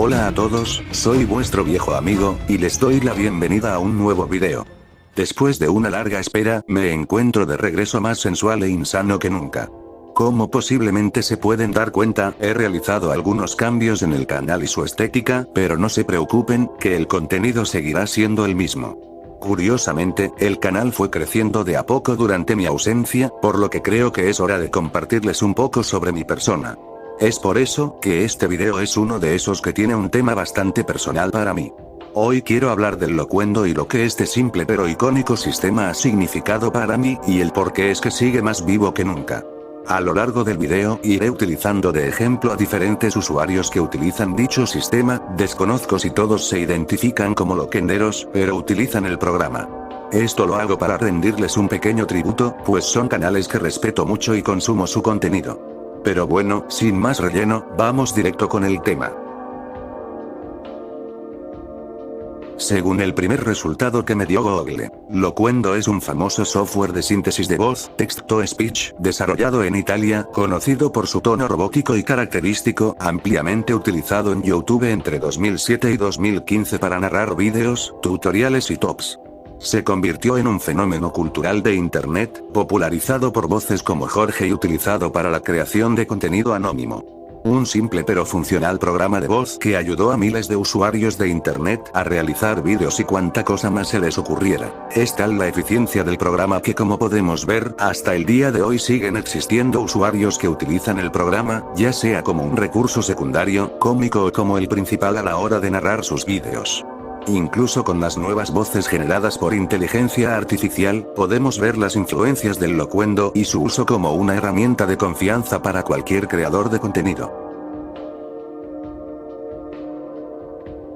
Hola a todos, soy vuestro viejo amigo, y les doy la bienvenida a un nuevo video. Después de una larga espera, me encuentro de regreso más sensual e insano que nunca. Como posiblemente se pueden dar cuenta, he realizado algunos cambios en el canal y su estética, pero no se preocupen, que el contenido seguirá siendo el mismo. Curiosamente, el canal fue creciendo de a poco durante mi ausencia, por lo que creo que es hora de compartirles un poco sobre mi persona. Es por eso, que este video es uno de esos que tiene un tema bastante personal para mí. Hoy quiero hablar del locuendo y lo que este simple pero icónico sistema ha significado para mí, y el por qué es que sigue más vivo que nunca. A lo largo del video, iré utilizando de ejemplo a diferentes usuarios que utilizan dicho sistema, desconozco si todos se identifican como loquenderos, pero utilizan el programa. Esto lo hago para rendirles un pequeño tributo, pues son canales que respeto mucho y consumo su contenido. Pero bueno, sin más relleno, vamos directo con el tema. Según el primer resultado que me dio Google, Loquendo es un famoso software de síntesis de voz, text-to-speech, desarrollado en Italia, conocido por su tono robótico y característico, ampliamente utilizado en YouTube entre 2007 y 2015 para narrar vídeos, tutoriales y tops. Se convirtió en un fenómeno cultural de Internet, popularizado por voces como Jorge y utilizado para la creación de contenido anónimo. Un simple pero funcional programa de voz que ayudó a miles de usuarios de Internet a realizar vídeos y cuanta cosa más se les ocurriera. Es tal la eficiencia del programa que, como podemos ver, hasta el día de hoy siguen existiendo usuarios que utilizan el programa, ya sea como un recurso secundario, cómico o como el principal a la hora de narrar sus vídeos. Incluso con las nuevas voces generadas por inteligencia artificial, podemos ver las influencias del locuendo y su uso como una herramienta de confianza para cualquier creador de contenido.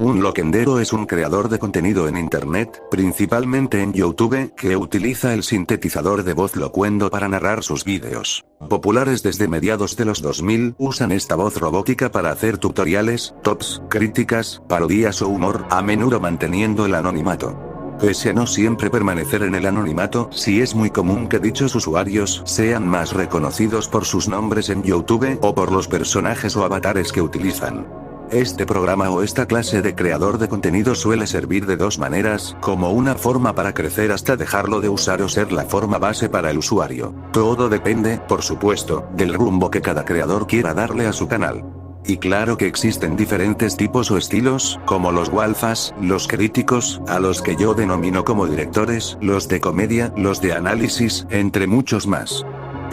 Un loquendero es un creador de contenido en Internet, principalmente en YouTube, que utiliza el sintetizador de voz Loquendo para narrar sus vídeos. Populares desde mediados de los 2000, usan esta voz robótica para hacer tutoriales, tops, críticas, parodias o humor, a menudo manteniendo el anonimato. Pese a no siempre permanecer en el anonimato, sí es muy común que dichos usuarios sean más reconocidos por sus nombres en YouTube o por los personajes o avatares que utilizan. Este programa o esta clase de creador de contenido suele servir de dos maneras, como una forma para crecer hasta dejarlo de usar o ser la forma base para el usuario. Todo depende, por supuesto, del rumbo que cada creador quiera darle a su canal. Y claro que existen diferentes tipos o estilos, como los walfas, los críticos, a los que yo denomino como directores, los de comedia, los de análisis, entre muchos más.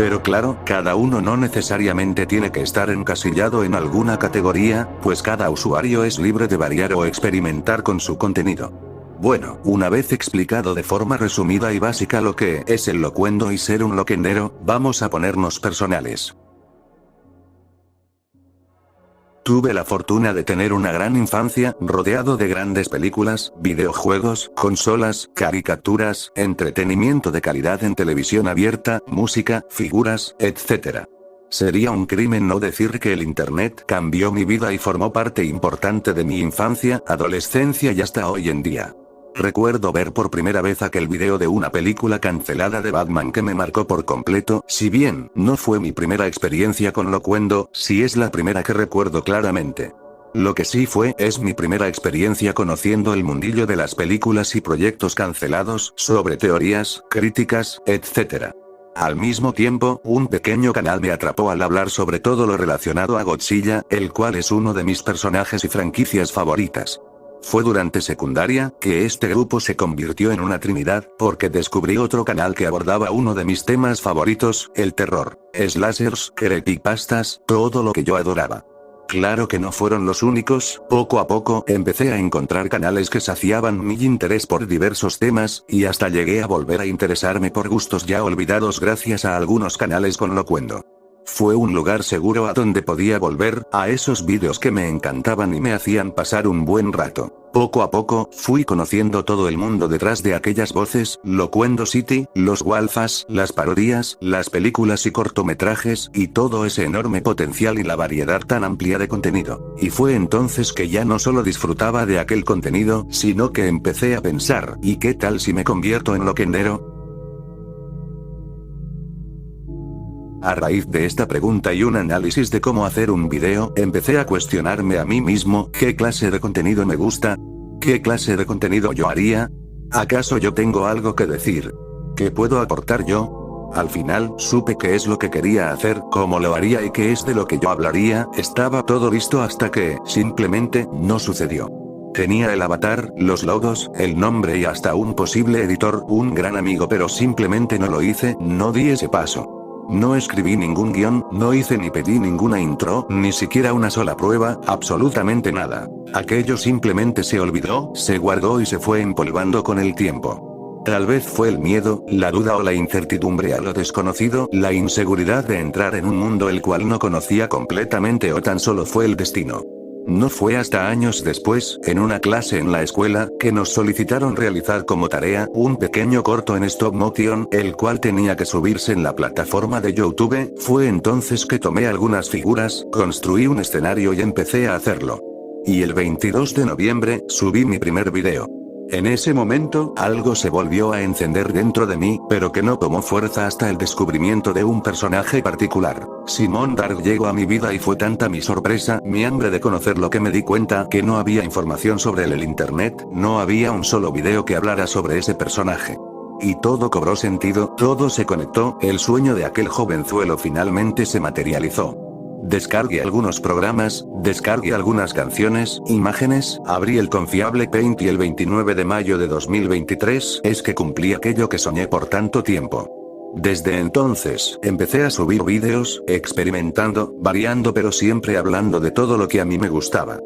Pero claro, cada uno no necesariamente tiene que estar encasillado en alguna categoría, pues cada usuario es libre de variar o experimentar con su contenido. Bueno, una vez explicado de forma resumida y básica lo que es el locuendo y ser un loquendero, vamos a ponernos personales. Tuve la fortuna de tener una gran infancia, rodeado de grandes películas, videojuegos, consolas, caricaturas, entretenimiento de calidad en televisión abierta, música, figuras, etc. Sería un crimen no decir que el Internet cambió mi vida y formó parte importante de mi infancia, adolescencia y hasta hoy en día. Recuerdo ver por primera vez aquel video de una película cancelada de Batman que me marcó por completo, si bien no fue mi primera experiencia con Loquendo, sí es la primera que recuerdo claramente. Lo que sí es mi primera experiencia conociendo el mundillo de las películas y proyectos cancelados, sobre teorías, críticas, etc. Al mismo tiempo, un pequeño canal me atrapó al hablar sobre todo lo relacionado a Godzilla, el cual es uno de mis personajes y franquicias favoritas. Fue durante secundaria, que este grupo se convirtió en una trinidad, porque descubrí otro canal que abordaba uno de mis temas favoritos, el terror, slashers, creepypastas, todo lo que yo adoraba. Claro que no fueron los únicos, poco a poco empecé a encontrar canales que saciaban mi interés por diversos temas, y hasta llegué a volver a interesarme por gustos ya olvidados gracias a algunos canales con Loquendo. Fue un lugar seguro a donde podía volver, a esos vídeos que me encantaban y me hacían pasar un buen rato. Poco a poco, fui conociendo todo el mundo detrás de aquellas voces, Loquendo City, los walfas, las parodias, las películas y cortometrajes, y todo ese enorme potencial y la variedad tan amplia de contenido. Y fue entonces que ya no solo disfrutaba de aquel contenido, sino que empecé a pensar, ¿y qué tal si me convierto en loquendero? A raíz de esta pregunta y un análisis de cómo hacer un video, empecé a cuestionarme a mí mismo, ¿qué clase de contenido me gusta? ¿Qué clase de contenido yo haría? ¿Acaso yo tengo algo que decir? ¿Qué puedo aportar yo? Al final, supe qué es lo que quería hacer, cómo lo haría y qué es de lo que yo hablaría. Estaba todo listo hasta que, simplemente, no sucedió. Tenía el avatar, los logos, el nombre y hasta un posible editor, un gran amigo, pero simplemente no lo hice, no di ese paso. No escribí ningún guión, no hice ni pedí ninguna intro, ni siquiera una sola prueba, absolutamente nada. Aquello simplemente se olvidó, se guardó y se fue empolvando con el tiempo. Tal vez fue el miedo, la duda o la incertidumbre a lo desconocido, la inseguridad de entrar en un mundo el cual no conocía completamente o tan solo fue el destino. No fue hasta años después, en una clase en la escuela, que nos solicitaron realizar como tarea un pequeño corto en stop motion, el cual tenía que subirse en la plataforma de YouTube. Fue entonces que tomé algunas figuras, construí un escenario y empecé a hacerlo. Y el 22 de noviembre, subí mi primer video. En ese momento, algo se volvió a encender dentro de mí, pero que no tomó fuerza hasta el descubrimiento de un personaje particular. Simon Dark llegó a mi vida y fue tanta mi sorpresa, mi hambre de conocerlo, que me di cuenta que no había información sobre él en el internet, no había un solo video que hablara sobre ese personaje. Y todo cobró sentido, todo se conectó, el sueño de aquel jovenzuelo finalmente se materializó. Descargué algunos programas, descargué algunas canciones, imágenes, abrí el confiable Paint y el 29 de mayo de 2023 es que cumplí aquello que soñé por tanto tiempo. Desde entonces, empecé a subir vídeos, experimentando, variando pero siempre hablando de todo lo que a mí me gustaba.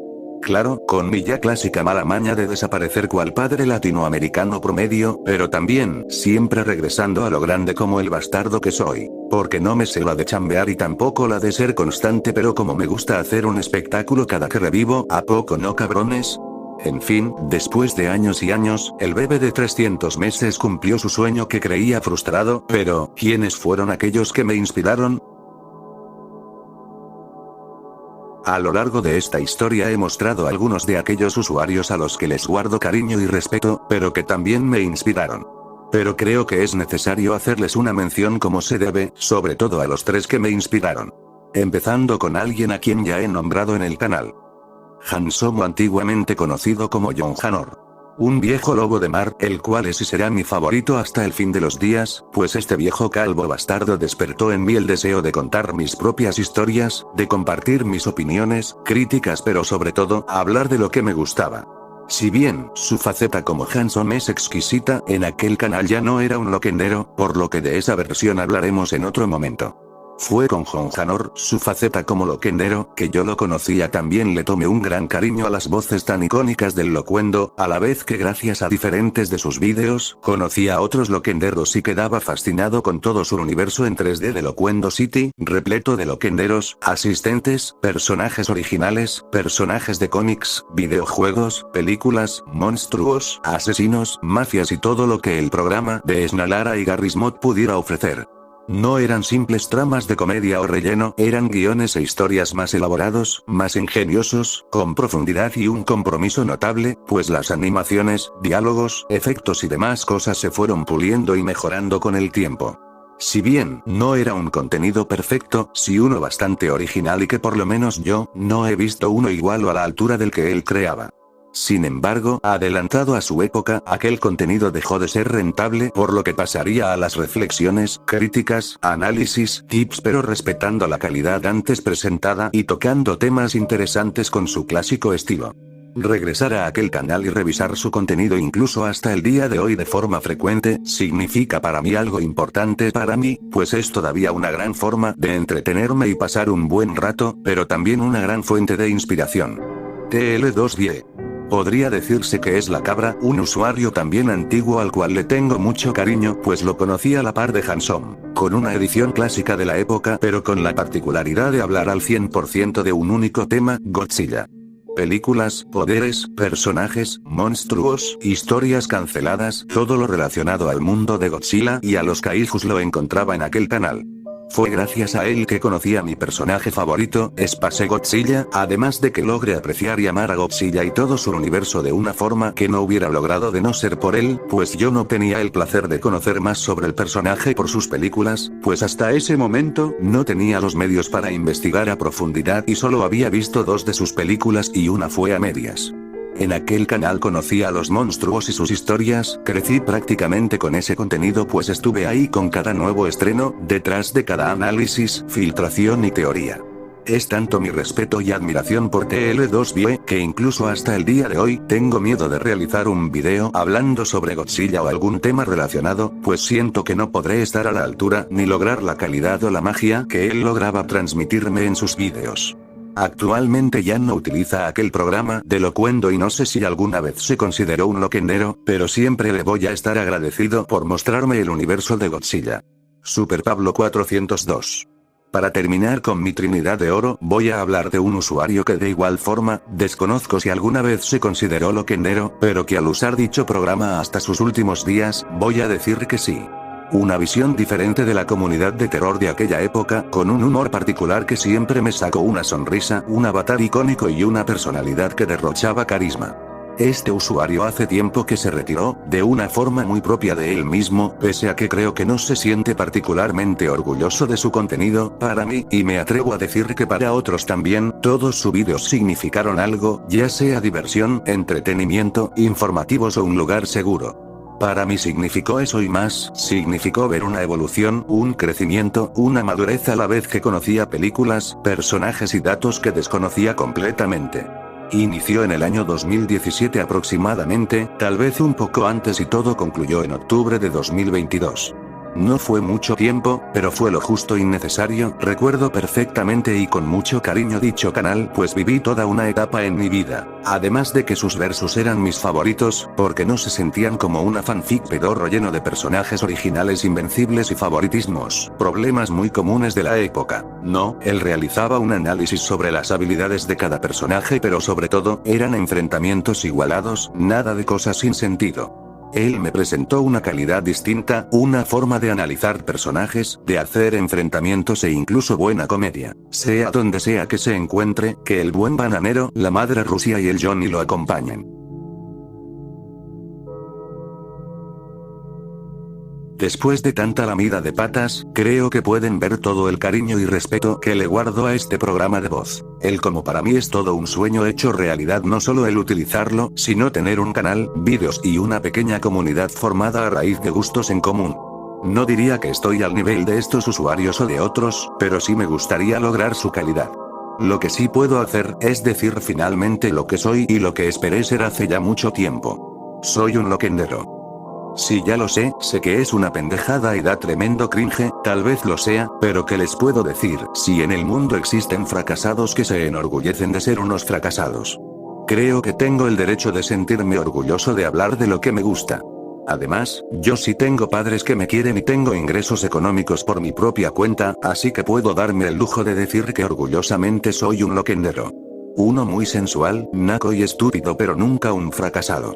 Claro, con mi ya clásica mala maña de desaparecer cual padre latinoamericano promedio, pero también, siempre regresando a lo grande como el bastardo que soy. Porque no me sé la de chambear y tampoco la de ser constante, pero como me gusta hacer un espectáculo cada que revivo, ¿a poco no, cabrones? En fin, después de años y años, el bebé de 300 meses cumplió su sueño que creía frustrado, pero, ¿quiénes fueron aquellos que me inspiraron? A lo largo de esta historia he mostrado algunos de aquellos usuarios a los que les guardo cariño y respeto, pero que también me inspiraron. Pero creo que es necesario hacerles una mención como se debe, sobre todo a los tres que me inspiraron. Empezando con alguien a quien ya he nombrado en el canal. Hansomo, antiguamente conocido como Jon Hanor. Un viejo lobo de mar, el cual es y será mi favorito hasta el fin de los días, pues este viejo calvo bastardo despertó en mí el deseo de contar mis propias historias, de compartir mis opiniones, críticas, pero sobre todo, hablar de lo que me gustaba. Si bien, su faceta como Hanson es exquisita, en aquel canal ya no era un loquendero, por lo que de esa versión hablaremos en otro momento. Fue con Jon Hanor, su faceta como loquendero, que yo lo conocía. También le tomé un gran cariño a las voces tan icónicas del locuendo, a la vez que gracias a diferentes de sus vídeos, conocía a otros loquenderos y quedaba fascinado con todo su universo en 3D de Loquendo City, repleto de loquenderos, asistentes, personajes originales, personajes de cómics, videojuegos, películas, monstruos, asesinos, mafias y todo lo que el programa de Snalara y Garry's Mod pudiera ofrecer. No eran simples tramas de comedia o relleno, eran guiones e historias más elaborados, más ingeniosos, con profundidad y un compromiso notable, pues las animaciones, diálogos, efectos y demás cosas se fueron puliendo y mejorando con el tiempo. Si bien no era un contenido perfecto, sí uno bastante original y que por lo menos yo no he visto uno igual o a la altura del que él creaba. Sin embargo, adelantado a su época, aquel contenido dejó de ser rentable, por lo que pasaría a las reflexiones, críticas, análisis, tips, pero respetando la calidad antes presentada y tocando temas interesantes con su clásico estilo. Regresar a aquel canal y revisar su contenido incluso hasta el día de hoy de forma frecuente, significa para mí algo importante para mí, pues es todavía una gran forma de entretenerme y pasar un buen rato, pero también una gran fuente de inspiración. TL2Die. Podría decirse que es la cabra, un usuario también antiguo al cual le tengo mucho cariño, pues lo conocí a la par de Hansom, con una edición clásica de la época, pero con la particularidad de hablar al 100% de un único tema, Godzilla. Películas, poderes, personajes, monstruos, historias canceladas, todo lo relacionado al mundo de Godzilla y a los kaijus lo encontraba en aquel canal. Fue gracias a él que conocí a mi personaje favorito, Space Godzilla, además de que logré apreciar y amar a Godzilla y todo su universo de una forma que no hubiera logrado de no ser por él, pues yo no tenía el placer de conocer más sobre el personaje por sus películas, pues hasta ese momento no tenía los medios para investigar a profundidad y solo había visto 2 de sus películas y una fue a medias. En aquel canal conocí a los monstruos y sus historias, crecí prácticamente con ese contenido pues estuve ahí con cada nuevo estreno, detrás de cada análisis, filtración y teoría. Es tanto mi respeto y admiración por TL2BE, que incluso hasta el día de hoy, tengo miedo de realizar un video hablando sobre Godzilla o algún tema relacionado, pues siento que no podré estar a la altura ni lograr la calidad o la magia que él lograba transmitirme en sus vídeos. Actualmente ya no utiliza aquel programa de Locuendo y no sé si alguna vez se consideró un loquendero, pero siempre le voy a estar agradecido por mostrarme el universo de Godzilla. Super Pablo 402. Para terminar con mi trinidad de oro, voy a hablar de un usuario que de igual forma, desconozco si alguna vez se consideró loquendero, pero que al usar dicho programa hasta sus últimos días, voy a decir que sí. Una visión diferente de la comunidad de terror de aquella época, con un humor particular que siempre me sacó una sonrisa, un avatar icónico y una personalidad que derrochaba carisma. Este usuario hace tiempo que se retiró, de una forma muy propia de él mismo, pese a que creo que no se siente particularmente orgulloso de su contenido, para mí, y me atrevo a decir que para otros también, todos sus vídeos significaron algo, ya sea diversión, entretenimiento, informativos o un lugar seguro. Para mí significó eso y más, significó ver una evolución, un crecimiento, una madurez a la vez que conocía películas, personajes y datos que desconocía completamente. Inició en el año 2017 aproximadamente, tal vez un poco antes y todo concluyó en octubre de 2022. No fue mucho tiempo, pero fue lo justo y necesario, recuerdo perfectamente y con mucho cariño dicho canal pues viví toda una etapa en mi vida, además de que sus versos eran mis favoritos, porque no se sentían como una fanfic pedorro lleno de personajes originales invencibles y favoritismos, problemas muy comunes de la época. No, él realizaba un análisis sobre las habilidades de cada personaje pero sobre todo, eran enfrentamientos igualados, nada de cosas sin sentido. Él me presentó una calidad distinta, una forma de analizar personajes, de hacer enfrentamientos e incluso buena comedia. Sea donde sea que se encuentre, que el buen bananero, la madre Rusia y el Johnny lo acompañen. Después de tanta lamida de patas, creo que pueden ver todo el cariño y respeto que le guardo a este programa de voz. Él como para mí es todo un sueño hecho realidad, no solo el utilizarlo, sino tener un canal, vídeos y una pequeña comunidad formada a raíz de gustos en común. No diría que estoy al nivel de estos usuarios o de otros, pero sí me gustaría lograr su calidad. Lo que sí puedo hacer, es decir finalmente lo que soy y lo que esperé ser hace ya mucho tiempo. Soy un loquendero. Sí, ya lo sé que es una pendejada y da tremendo cringe, tal vez lo sea, pero ¿qué les puedo decir? Si en el mundo existen fracasados que se enorgullecen de ser unos fracasados. Creo que tengo el derecho de sentirme orgulloso de hablar de lo que me gusta. Además, yo sí tengo padres que me quieren y tengo ingresos económicos por mi propia cuenta, así que puedo darme el lujo de decir que orgullosamente soy un loquendero. Uno muy sensual, naco y estúpido pero nunca un fracasado.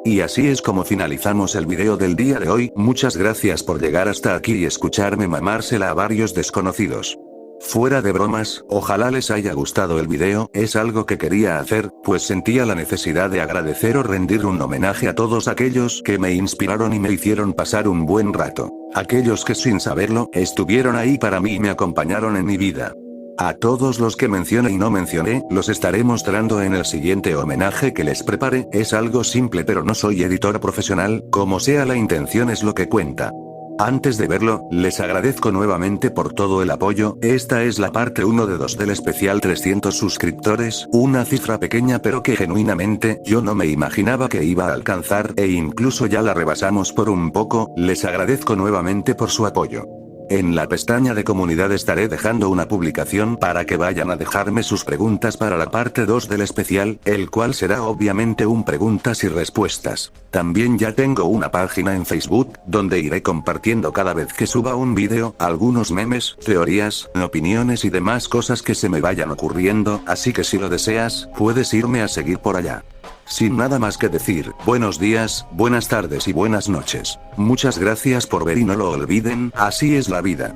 Y así es como finalizamos el video del día de hoy, muchas gracias por llegar hasta aquí y escucharme mamársela a varios desconocidos. Fuera de bromas, ojalá les haya gustado el video, es algo que quería hacer, pues sentía la necesidad de agradecer o rendir un homenaje a todos aquellos que me inspiraron y me hicieron pasar un buen rato. Aquellos que sin saberlo, estuvieron ahí para mí y me acompañaron en mi vida. A todos los que mencioné y no mencioné, los estaré mostrando en el siguiente homenaje que les prepare, es algo simple pero no soy editor profesional, como sea la intención es lo que cuenta. Antes de verlo, les agradezco nuevamente por todo el apoyo, esta es la parte 1 de 2 del especial 300 suscriptores, una cifra pequeña pero que genuinamente, yo no me imaginaba que iba a alcanzar, e incluso ya la rebasamos por un poco, les agradezco nuevamente por su apoyo. En la pestaña de comunidad estaré dejando una publicación para que vayan a dejarme sus preguntas para la parte 2 del especial, el cual será obviamente un preguntas y respuestas. También ya tengo una página en Facebook, donde iré compartiendo cada vez que suba un vídeo, algunos memes, teorías, opiniones y demás cosas que se me vayan ocurriendo, así que si lo deseas, puedes irme a seguir por allá. Sin nada más que decir, buenos días, buenas tardes y buenas noches. Muchas gracias por ver y no lo olviden, así es la vida.